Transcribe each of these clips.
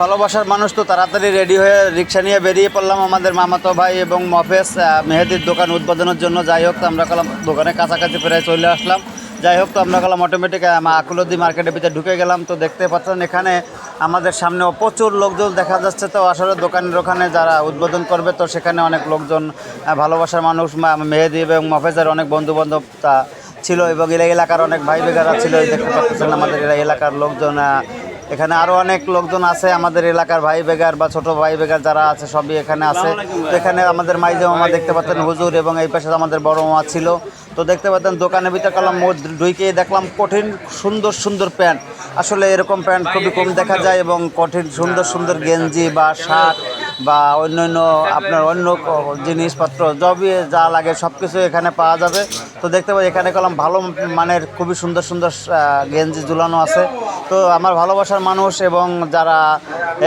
ভালোবাসার মানুষ তো তাড়াতাড়ি রেডি হয়ে রিক্সা নিয়ে বেরিয়ে পড়লাম আমাদের মামাতো ভাই এবং মফেজ মেহেদির দোকান উদ্বোধনের জন্য। যাই হোক তো আমরা কলাম দোকানের কাছাকাছি প্রায় চলে আসলাম। যাই হোক তো আমরা কলাম অটোমেটিক আকুলদি মার্কেটের ভিতরে ঢুকে গেলাম। তো দেখতে পাচ্ছেন এখানে আমাদের সামনে প্রচুর লোকজন দেখা যাচ্ছে। তো আসলে দোকানের ওখানে যারা উদ্বোধন করবে তো সেখানে অনেক লোকজন, ভালোবাসার মানুষ মেহেদি এবং মফেজের অনেক বন্ধুবান্ধব ছিল এবং এলাকার অনেক ভাই বেগারা ছিল। দেখতে পাচ্ছেন আমাদের এলাকার লোকজন, এখানে আরও অনেক লোকজন আছে আমাদের এলাকার ভাই বেগার বা ছোট ভাই বেগার যারা আছে সবই এখানে আছে। তো এখানে আমাদের মাইজে মামা দেখতে পাচ্ছেন হুজুর, এবং এই পাশে আমাদের বড় মামা ছিল। তো দেখতে পাচ্ছেন দোকানের ভিতরে কালাম ঢুকে দেখলাম কঠিন সুন্দর সুন্দর প্যান্ট। আসলে এরকম প্যান্ট খুবই কম দেখা যায়, এবং কঠিন সুন্দর সুন্দর গেঞ্জি বা শার্ট বা অন্যান্য আপনার অন্য জিনিসপত্র সবই যা লাগে সব কিছু এখানে পাওয়া যাবে। তো দেখতে পাই এখানে কলাম ভালো মানের খুবই সুন্দর সুন্দর গেঞ্জি ঝুলানো আছে। তো আমার ভালোবাসার মানুষ এবং যারা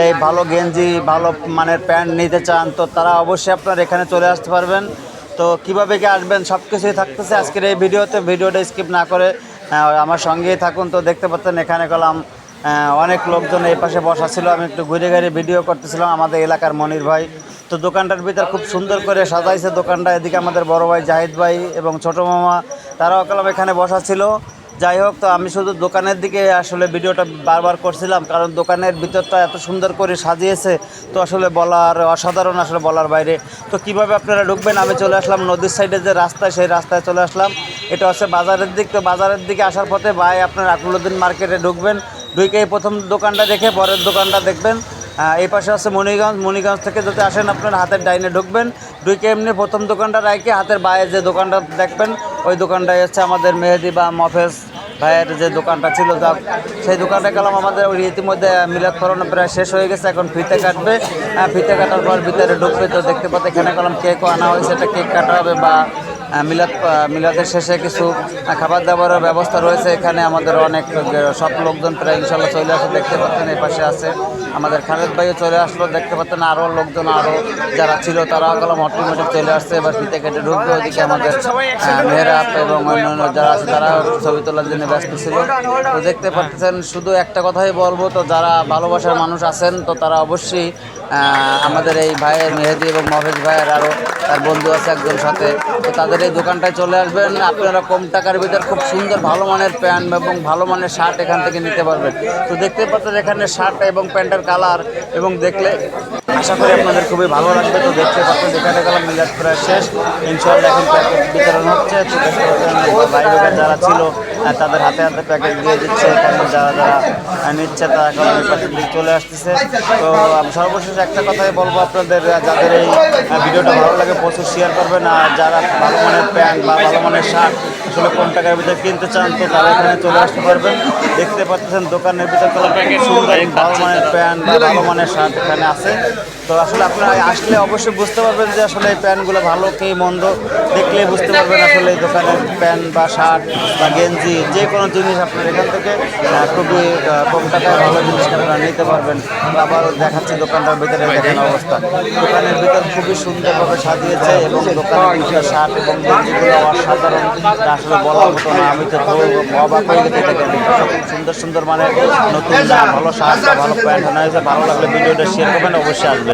এই ভালো গেঞ্জি ভালো মানের প্যান্ট নিতে চান তো তারা অবশ্যই আপনার এখানে চলে আসতে পারবেন। তো কীভাবে কি আসবেন সব কিছুই থাকতেছে আজকের এই ভিডিওতে। ভিডিওটা স্কিপ না করে আমার সঙ্গেই থাকুন। তো দেখতে পাচ্ছেন এখানে কলাম অনেক লোকজন এই পাশে বসা ছিল। আমি একটু ঘুরে ঘুরে ভিডিও করতেছিলাম আমাদের এলাকার মনির ভাই। তো দোকানটার ভিতর খুব সুন্দর করে সাজাইছে দোকানটা। এদিকে আমাদের বড় ভাই জাহিদ ভাই এবং ছোট মামা তারাও কলাম এখানে বসা ছিল। যাই হোক তো আমি শুধু দোকানের দিকে আসলে ভিডিওটা বারবার করছিলাম, কারণ দোকানের ভিতরটা এত সুন্দর করে সাজিয়েছে তো আসলে বলার অসাধারণ, আসলে বলার বাইরে। তো কিভাবে আপনারা ঢুকবেন, আমি চলে আসলাম নদীর সাইডে যে রাস্তা সেই রাস্তায় চলে আসলাম। এটা হচ্ছে বাজারের দিক। তো বাজারের দিকে আসার পথে ভাই আপনার আকুলউদ্দিন মার্কেটে ঢুকবেন। ঢুকেই প্রথম দোকানটা দেখে পরের দোকানটা দেখবেন। এই পাশে আছে মণিগঞ্জ থেকে যদি আসেন আপনার হাতের ডাইনে ঢুকবেন। ঢুকে এমনি প্রথম দোকানটা রাখে হাতের বাইরে যে দোকানটা দেখবেন ওই দোকানটাই হচ্ছে আমাদের মেহেদি বা মফেজ ভাইয়ের যে দোকানটা ছিল। যাক সেই দোকানটা গেলাম। আমাদের ওই ইতিমধ্যে মিলাদ ফরানো প্রায় শেষ হয়ে গেছে, এখন ফিতে কাটবে। ফিতে কাটার পর ভিতরে ঢুকবে। তো দেখতে পাতে এখানে গেলাম কেকও আনা হয়েছে, এটা কেক কাটা হবে বা মিলাদের শেষে কিছু খাবার দাবারের ব্যবস্থা রয়েছে। এখানে আমাদের অনেক সব লোকজন প্রায় ইনশাল্লাহ চলে আসে। দেখতে পাচ্ছেন এই পাশে আছে আমাদের খালেদ ভাইও চলে আসলো। দেখতে পাচ্ছেন আরও লোকজন আরও যারা ছিল তারাও গেলাম অটোমেটিক চলে আসছে। এবার ফিতে কেটে ঢুকবে। ওইদিকে আমাদের মেহরাব এবং অন্যান্য যারা আছে তারা ছবি তোলার জন্য ব্যস্ত ছিল। তো দেখতে পাচ্ছেন শুধু একটা কথাই বলবো, তো যারা ভালোবাসার মানুষ আছেন তো তারা অবশ্যই আমাদের এই ভাইয়ের মেহেদি এবং মফেজ ভাইয়ের আরও তার বন্ধু আছে একজন সাথে, তো তাদের এই দোকানটায় চলে আসবেন। আপনারা কম টাকার ভিতর খুব সুন্দর ভালো মানের প্যান্ট এবং ভালো মানের শার্ট এখান থেকে নিতে পারবেন। তো দেখতে পাচ্ছেন এখানে শার্ট এবং প্যান্টের কালার এবং দেখলে আশা করি আপনাদের খুবই ভালো লাগবে। তো দেখতে পাচ্ছেন এখানে গেলাম মিলাদ প্রায় শেষ, ইনশাল্লাহ এখন প্যাকেট বিতরণ হচ্ছে। তো দেখতে পাচ্ছেন ভাই বেকার যারা ছিল তাদের হাতে হাতে প্যাকেট দিয়ে দিচ্ছে। এখানে যারা যারা নিচ্ছে তারা এখন পাশের দিকে চলে আসতেছে। তো সর্বশেষ একটা কথাই বলবো আপনাদের, যাদের এই ভিডিওটা ভালো লাগে প্রচুর শেয়ার করবেন। আর যারা ভালো মানের প্যান্ট বা ভালো মানের শার্ট আসলে কম টাকার ভিতরে কিনতে চান তো তারা এখানে চলে আসতে পারবেন। দেখতে পাচ্ছেন দোকানের ভিতরে সুন্দর ভালো মানের প্যান্ট বা ভালো মানের শার্ট এখানে আছে। তো আসলে আপনারা আসলে অবশ্যই বুঝতে পারবেন যে আসলে এই প্যান্টগুলো ভালো কি মন্দ দেখলে বুঝতে পারবেন। আসলে এই দোকানের প্যান্ট বা শার্ট বা গেঞ্জি যে কোনো জিনিস আপনার এখান থেকে খুবই কম টাকায় ভালো জিনিস আপনারা নিতে পারবেন। আবার দেখাচ্ছি দোকানটার ভিতরে দেখেন অবস্থা। দোকানের ভিতর খুবই সুন্দরভাবে সাজিয়েছে এবং দোকানের ভিতরে শার্ট এবং গেঞ্জিগুলো অসাধারণ, আসলে বলার মতো না। আমি তো অবাক হয়ে গেছি দেখেন সুন্দর সুন্দর মানে নতুন ভালো শার্ট বা ভালো প্যান্ট আনা হয়েছে। ভালো লাগলে ভিডিওটা শেয়ার করবেন, অবশ্যই আসবেন।